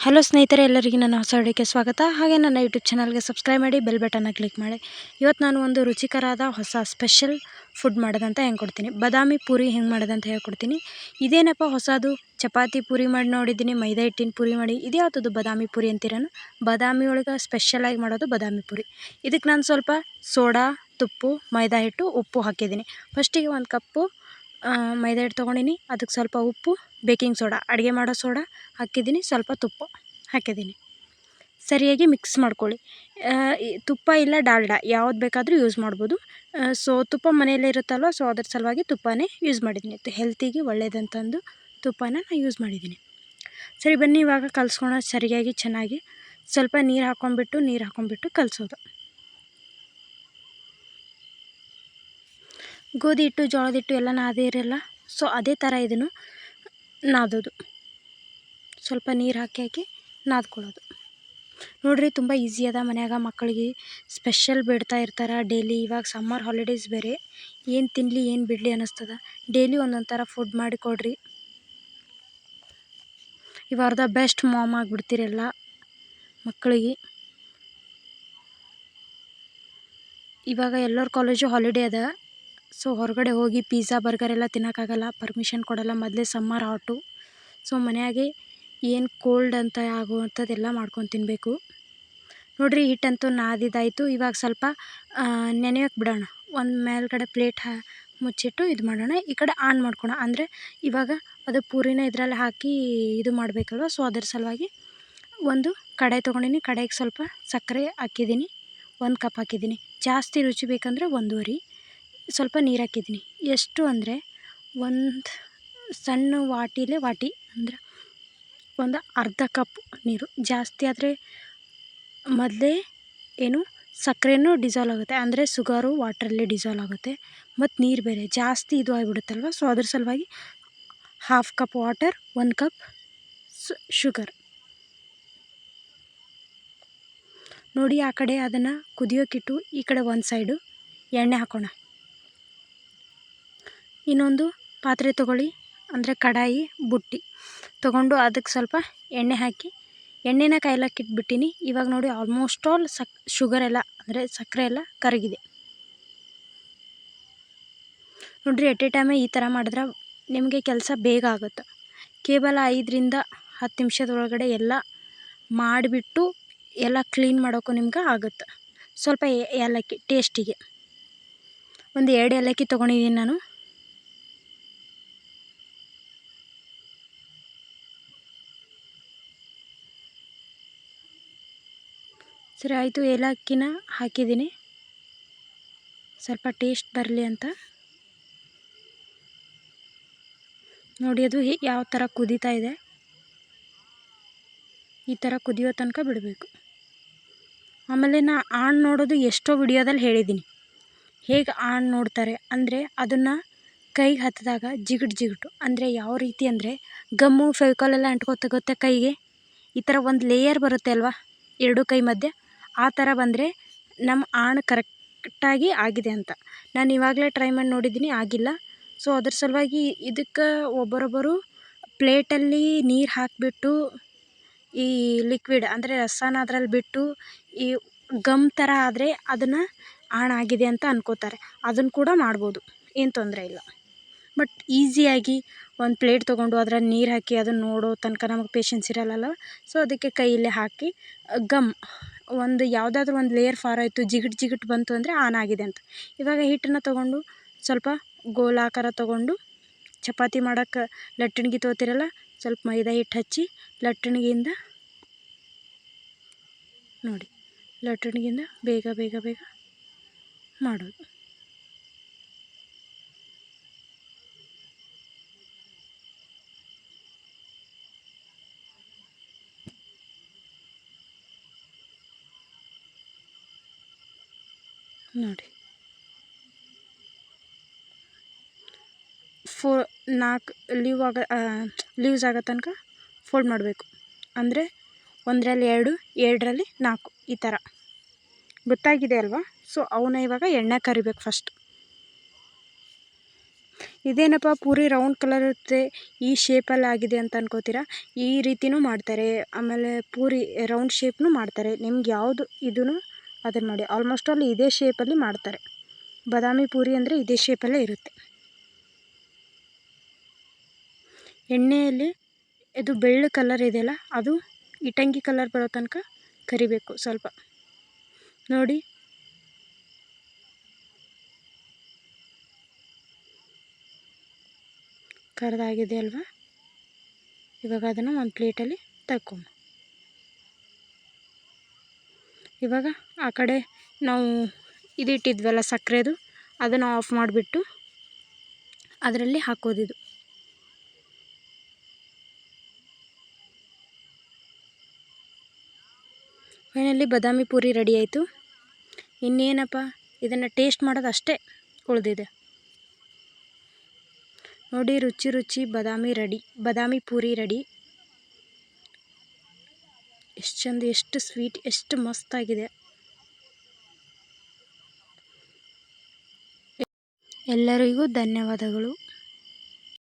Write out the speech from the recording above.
Hello ಸ್ನೇಹಿತರೆ, ಎಲ್ಲರಿಗೂ ನನ್ನ ಹೊಸ ವಿಡಿಯೋಕ್ಕೆ ಸ್ವಾಗತ. ಹಾಗೆ ನನ್ನ ಯೂಟ್ಯೂಬ್ ಚಾನಲ್ಗೆ ಸಬ್ಸ್ಕ್ರೈಬ್ ಮಾಡಿ, ಬೆಲ್ ಬಟನ್ನ ಕ್ಲಿಕ್ ಮಾಡಿ. ಇವತ್ತು ನಾನು ಒಂದು ರುಚಿಕರಾದ ಹೊಸ ಸ್ಪೆಷಲ್ ಫುಡ್ ಮಾಡೋದಂತ ಹೆಂಗೆ ಕೊಡ್ತೀನಿ, ಬಾದಾಮಿ ಪೂರಿ ಹೆಂಗೆ ಮಾಡೋದಂತ ಹೇಳ್ಕೊಡ್ತೀನಿ. ಇದೇನಪ್ಪ ಹೊಸದು, ಚಪಾತಿ ಪೂರಿ ಮಾಡಿ ನೋಡಿದ್ದೀನಿ, ಮೈದಾ ಹಿಟ್ಟಿನ ಪೂರಿ ಮಾಡಿ, ಇದು ಯಾವುದದು ಬಾದಾಮಿ ಪೂರಿ ಅಂತೀರನು. ಬಾದಾಮಿ ಒಳಗೆ ಸ್ಪೆಷಲಾಗಿ ಮಾಡೋದು ಬಾದಾಮಿ ಪೂರಿ. ಇದಕ್ಕೆ ನಾನು ಸ್ವಲ್ಪ ಸೋಡಾ, ತುಪ್ಪು, ಮೈದಾ ಹಿಟ್ಟು, ಉಪ್ಪು ಹಾಕಿದ್ದೀನಿ. ಫಸ್ಟಿಗೆ 1 ಕಪ್ಪು ಮೈದಾ ಹಿಟ್ಟು ತೊಗೊಂಡಿನಿ. ಅದಕ್ಕೆ ಸ್ವಲ್ಪ ಉಪ್ಪು, ಬೇಕಿಂಗ್ ಸೋಡಾ, ಅಡುಗೆ ಮಾಡೋ ಸೋಡಾ ಹಾಕಿದ್ದೀನಿ, ಸ್ವಲ್ಪ ತುಪ್ಪ ಹಾಕಿದ್ದೀನಿ. ಸರಿಯಾಗಿ ಮಿಕ್ಸ್ ಮಾಡ್ಕೊಳ್ಳಿ. ತುಪ್ಪ ಇಲ್ಲ ಡಾಲ್ಡಾ ಯಾವ್ದು ಬೇಕಾದರೂ ಯೂಸ್ ಮಾಡ್ಬೋದು. ಸೊ ತುಪ್ಪ ಮನೆಯಲ್ಲೇ ಇರುತ್ತಲ್ವ, ಸೊ ಅದ್ರ ಸಲುವಾಗಿ ತುಪ್ಪನೇ ಯೂಸ್ ಮಾಡಿದ್ದೀನಿ. ಹೆಲ್ತಿಗೆ ಒಳ್ಳೇದಂತಂದು ತುಪ್ಪನ ನಾನು ಯೂಸ್ ಮಾಡಿದ್ದೀನಿ. ಸರಿ, ಬನ್ನಿ ಇವಾಗ ಕಲಿಸ್ಕೊಳ ಸರಿಯಾಗಿ ಚೆನ್ನಾಗಿ. ಸ್ವಲ್ಪ ನೀರು ಹಾಕ್ಕೊಂಬಿಟ್ಟು ಕಲಿಸೋದು. ಗೋಧಿ ಹಿಟ್ಟು, ಜೋಳದ ಹಿಟ್ಟು ಎಲ್ಲ ನಾದೇ ಇರಲ್ಲ, ಸೊ ಅದೇ ಥರ ಇದನ್ನು ನಾದೋದು. ಸ್ವಲ್ಪ ನೀರು ಹಾಕಿ ನಾದ್ಕೊಳ್ಳೋದು. ನೋಡಿರಿ, ತುಂಬ ಈಸಿ ಅದ. ಮನ್ಯಾಗ ಮಕ್ಕಳಿಗೆ ಸ್ಪೆಷಲ್ ಬಿಡ್ತಾ ಇರ್ತಾರೆ ಡೈಲಿ. ಇವಾಗ ಸಮ್ಮರ್ ಹಾಲಿಡೇಸ್ ಬೇರೆ, ಏನು ತಿನ್ನಲಿ ಏನು ಬಿಡಲಿ ಅನ್ನಿಸ್ತದ. ಡೈಲಿ ಒಂದೊಂದು ಥರ ಫುಡ್ ಮಾಡಿ ಕೊಡ್ರಿ. ಇವಾರ್ದ ಬೆಸ್ಟ್ ಮಾಮ್ ಆಗಿಬಿಡ್ತೀರೆಲ್ಲ ಮಕ್ಕಳಿಗೆ. ಇವಾಗ ಎಲ್ಲರ ಕಾಲೇಜು ಹಾಲಿಡೇ ಅದ, ಸೊ ಹೊರಗಡೆ ಹೋಗಿ ಪಿಜ್ಜಾ ಬರ್ಗರ್ ಎಲ್ಲ ತಿನ್ನೋಕ್ಕಾಗಲ್ಲ, ಪರ್ಮಿಷನ್ ಕೊಡಲ್ಲ. ಮೊದಲೇ ಸಮ್ಮರ್ ಹಾಟು, ಸೊ ಮನೆಯಾಗೆ ಏನು ಕೋಲ್ಡ್ ಅಂತ ಆಗುವಂಥದ್ದೆಲ್ಲ ಮಾಡ್ಕೊಂಡು ತಿನ್ನಬೇಕು. ನೋಡಿರಿ, ಹಿಟ್ಟಂತೂ ನಾದಿದ್ದಾಯಿತು. ಇವಾಗ ಸ್ವಲ್ಪ ನೆನೆಯೋಕೆ ಬಿಡೋಣ. ಒಂದು ಮೇಲ್ಗಡೆ ಪ್ಲೇಟ್ ಮುಚ್ಚಿಟ್ಟು ಇದು ಮಾಡೋಣ. ಈ ಕಡೆ ಆನ್ ಮಾಡ್ಕೊಳ. ಅಂದರೆ ಇವಾಗ ಅದು ಪೂರಿನ ಇದರಲ್ಲಿ ಹಾಕಿ ಇದು ಮಾಡಬೇಕಲ್ವ, ಸೊ ಅದ್ರ ಸಲುವಾಗಿ ಒಂದು ಕಡಾಯಿ ತೊಗೊಂಡಿನಿ. ಕಡಾಯಿಗೆ ಸ್ವಲ್ಪ ಸಕ್ಕರೆ ಹಾಕಿದ್ದೀನಿ, 1 ಕಪ್ ಹಾಕಿದ್ದೀನಿ. ಜಾಸ್ತಿ ರುಚಿ ಬೇಕಂದರೆ 1.5. ಸ್ವಲ್ಪ ನೀರು ಹಾಕಿದ್ದೀನಿ. ಎಷ್ಟು ಅಂದರೆ ಒಂದು ಸಣ್ಣ ವಾಟಿ ಅಂದರೆ ಒಂದು ಅರ್ಧ ಕಪ್ ನೀರು. ಜಾಸ್ತಿ ಆದರೆ ಮೊದಲೇ ಏನು ಸಕ್ಕರೆನೂ ಡಿಸಾಲ್ವ್ ಆಗುತ್ತೆ, ಅಂದರೆ ಶುಗರು ವಾಟ್ರಲ್ಲಿ ಡಿಸಾಲ್ವ್ ಆಗುತ್ತೆ. ಮತ್ತು ನೀರು ಬೇರೆ ಜಾಸ್ತಿ ಇದು ಆಗಿಬಿಡುತ್ತಲ್ವ, ಸೊ ಅದ್ರ ಸಲುವಾಗಿ 1/2 ಕಪ್ ವಾಟರ್, 1 ಕಪ್ ಶುಗರ್. ನೋಡಿ, ಆ ಕಡೆ ಅದನ್ನು ಕುದಿಯೋಕ್ಕಿಟ್ಟು ಈ ಕಡೆ ಒಂದು ಸೈಡು ಎಣ್ಣೆ ಹಾಕೋಣ. ಇನ್ನೊಂದು ಪಾತ್ರೆ ತೊಗೊಳ್ಳಿ, ಅಂದರೆ ಕಡಾಯಿ ಬುಟ್ಟಿ ತೊಗೊಂಡು ಅದಕ್ಕೆ ಸ್ವಲ್ಪ ಎಣ್ಣೆ ಹಾಕಿ ಎಣ್ಣೆನ ಕಾಯ್ಲಕ್ಕೆ ಇಟ್ಬಿಟ್ಟಿನಿ. ಇವಾಗ ನೋಡಿ, ಆಲ್ಮೋಸ್ಟ್ ಆಲ್ ಶುಗರ್ ಎಲ್ಲ ಅಂದರೆ ಸಕ್ಕರೆ ಎಲ್ಲ ಕರಗಿದೆ. ನೋಡಿರಿ, ಎಟ್ ಎ ಟೈಮೇ ಈ ಥರ ಮಾಡಿದ್ರೆ ನಿಮಗೆ ಕೆಲಸ ಬೇಗ ಆಗುತ್ತೆ. ಕೇವಲ 5ರಿಂದ 10 ನಿಮಿಷದೊಳಗಡೆ ಎಲ್ಲ ಮಾಡಿಬಿಟ್ಟು ಎಲ್ಲ ಕ್ಲೀನ್ ಮಾಡೋಕ್ಕೂ ನಿಮ್ಗೆ ಆಗುತ್ತೆ. ಸ್ವಲ್ಪ ಏಲಕ್ಕಿ ಟೇಸ್ಟಿಗೆ ಒಂದು 2 ಏಲಕ್ಕಿ ತೊಗೊಂಡಿದ್ದೀನಿ ನಾನು. ಸರಿ ಆಯಿತು, ಏಲಕ್ಕಿನ ಹಾಕಿದ್ದೀನಿ ಸ್ವಲ್ಪ ಟೇಸ್ಟ್ ಬರಲಿ ಅಂತ. ನೋಡಿ, ಅದು ಯಾವ ಥರ ಕುದೀತಾ ಇದೆ. ಈ ಥರ ಕುದಿಯೋ ತನಕ ಬಿಡಬೇಕು. ಆಮೇಲೆ ಆಣ್ ನೋಡೋದು ಎಷ್ಟೋ ವಿಡಿಯೋದಲ್ಲಿ ಹೇಳಿದ್ದೀನಿ, ಹೇಗೆ ಆಣ್ ನೋಡ್ತಾರೆ ಅಂದರೆ ಅದನ್ನು ಕೈಗೆ ಹತ್ತಿದಾಗ ಜಿಗುಟು ಅಂದರೆ ಯಾವ ರೀತಿ ಅಂದರೆ ಗಮ್ಮು ಫೆವಿಕಾಲೆಲ್ಲ ಅಂಟ್ಕೋತ ಕೈಗೆ ಈ ಥರ ಒಂದು ಲೇಯರ್ ಬರುತ್ತೆ ಅಲ್ವಾ, 2 ಕೈ ಮಧ್ಯೆ. ಆ ಥರ ಬಂದರೆ ನಮ್ಮ ಆಣ್ ಕರೆಕ್ಟಾಗಿ ಆಗಿದೆ ಅಂತ. ನಾನು ಇವಾಗಲೇ ಟ್ರೈ ಮಾಡಿ ನೋಡಿದ್ದೀನಿ, ಆಗಿಲ್ಲ. ಸೊ ಅದ್ರ ಸಲುವಾಗಿ ಇದಕ್ಕೆ ಒಬ್ಬರೊಬ್ಬರು ಪ್ಲೇಟಲ್ಲಿ ನೀರು ಹಾಕಿಬಿಟ್ಟು ಈ ಲಿಕ್ವಿಡ್ ಅಂದರೆ ರಸನ ಅದ್ರಲ್ಲಿ ಬಿಟ್ಟು ಈ ಗಮ್ ಥರ ಆದರೆ ಅದನ್ನು ಆಣಾಗಿದೆ ಅಂತ ಅನ್ಕೋತಾರೆ. ಅದನ್ನು ಕೂಡ ಮಾಡ್ಬೋದು, ಏನು ತೊಂದರೆ ಇಲ್ಲ. ಬಟ್ ಈಸಿಯಾಗಿ ಒಂದು ಪ್ಲೇಟ್ ತೊಗೊಂಡು ಅದ್ರಲ್ಲಿ ನೀರು ಹಾಕಿ ಅದನ್ನು ನೋಡೋ ತನಕ ನಮಗೆ ಪೇಷನ್ಸ್ ಇರಲ್ಲ. ಸೊ ಅದಕ್ಕೆ ಕೈಯಲ್ಲೇ ಹಾಕಿ ಗಮ್ ಒಂದು ಯಾವುದಾದ್ರೂ ಒಂದು ಲೇಯರ್ ಫಾರ್ ಆಯಿತು, ಜಿಗುಟು ಬಂತು ಅಂದರೆ ಆನ್ ಆಗಿದೆ ಅಂತ. ಇವಾಗ ಹಿಟ್ಟನ್ನು ತೊಗೊಂಡು ಸ್ವಲ್ಪ ಗೋಲಾಕಾರ ತೊಗೊಂಡು ಚಪಾತಿ ಮಾಡೋಕ್ಕೆ ಲಟ್ಟಣಿಗೆ ತೊಗೋತಿರಲ್ಲ, ಸ್ವಲ್ಪ ಮೈದಾ ಹಿಟ್ಟು ಹಚ್ಚಿ ಲಟ್ಟಣಿಗೆಯಿಂದ ನೋಡಿ, ಲಟ್ಟಣಿಗೆಯಿಂದ ಬೇಗ ಮಾಡೋದು. ನೋಡಿ, 4 ಲೀವ್ಸ್ ಆಗೋ ತನಕ ಫೋಲ್ಡ್ ಮಾಡಬೇಕು. ಅಂದರೆ 1ರಲ್ಲಿ 2, 2ರಲ್ಲಿ 4 ಈ ಥರ. ಗೊತ್ತಾಗಿದೆ ಅಲ್ವಾ? ಸೊ ಅವನ್ನ ಇವಾಗ ಎಣ್ಣೆ ಕರಿಬೇಕು ಫಸ್ಟ್. ಇದೇನಪ್ಪ ಪೂರಿ ರೌಂಡ್ ಕಲರ್ ಇರುತ್ತೆ, ಈ ಶೇಪಲ್ಲಿ ಆಗಿದೆ ಅಂತ ಅನ್ಕೋತೀರಾ. ಈ ರೀತಿಯೂ ಮಾಡ್ತಾರೆ, ಆಮೇಲೆ ಪೂರಿ ರೌಂಡ್ ಶೇಪ್ನೂ ಮಾಡ್ತಾರೆ. ನಿಮ್ಗೆ ಯಾವುದು ಇದೂ ಅದನ್ನು ಮಾಡಿ. ಆಲ್ಮೋಸ್ಟ್ ಆಲ್ ಇದೇ ಶೇಪಲ್ಲಿ ಮಾಡ್ತಾರೆ. ಬಾದಾಮಿ ಪೂರಿ ಅಂದರೆ ಇದೇ ಶೇಪಲ್ಲೇ ಇರುತ್ತೆ. ಎಣ್ಣೆಯಲ್ಲಿ ಇದು ಬೆಳ್ಳು ಕಲರ್ ಇದೆಯಲ್ಲ, ಅದು ಇಟಂಗಿ ಕಲರ್ ಬರೋ ತನಕ ಕರಿಬೇಕು ಸ್ವಲ್ಪ. ನೋಡಿ, ಕರೆದಾಗಿದೆ ಅಲ್ವಾ. ಇವಾಗ ಅದನ್ನು ಒಂದು ಪ್ಲೇಟಲ್ಲಿ ತಗೊಂಡು, ಇವಾಗ ಆ ಕಡೆ ನಾವು ಇದಿಟ್ಟಿದ್ವಲ್ಲ ಸಕ್ಕರೆದು, ಅದನ್ನು ಆಫ್ ಮಾಡಿಬಿಟ್ಟು ಅದರಲ್ಲಿ ಹಾಕೋದಿದು. ಫೈನಲಿ ಬಾದಾಮಿ ಪೂರಿ ರೆಡಿ ಆಯಿತು. ಇನ್ನೇನಪ್ಪ, ಇದನ್ನು ಟೇಸ್ಟ್ ಮಾಡೋದು ಅಷ್ಟೇ ಉಳಿದಿದೆ. ನೋಡಿ, ರುಚಿ ರುಚಿ ಬಾದಾಮಿ ಪೂರಿ ರೆಡಿ. ಎಷ್ಟು ಚಂದ, ಎಷ್ಟು ಸ್ವೀಟ್, ಎಷ್ಟು ಮಸ್ತಾಗಿದೆ. ಎಲ್ಲರಿಗೂ ಧನ್ಯವಾದಗಳು.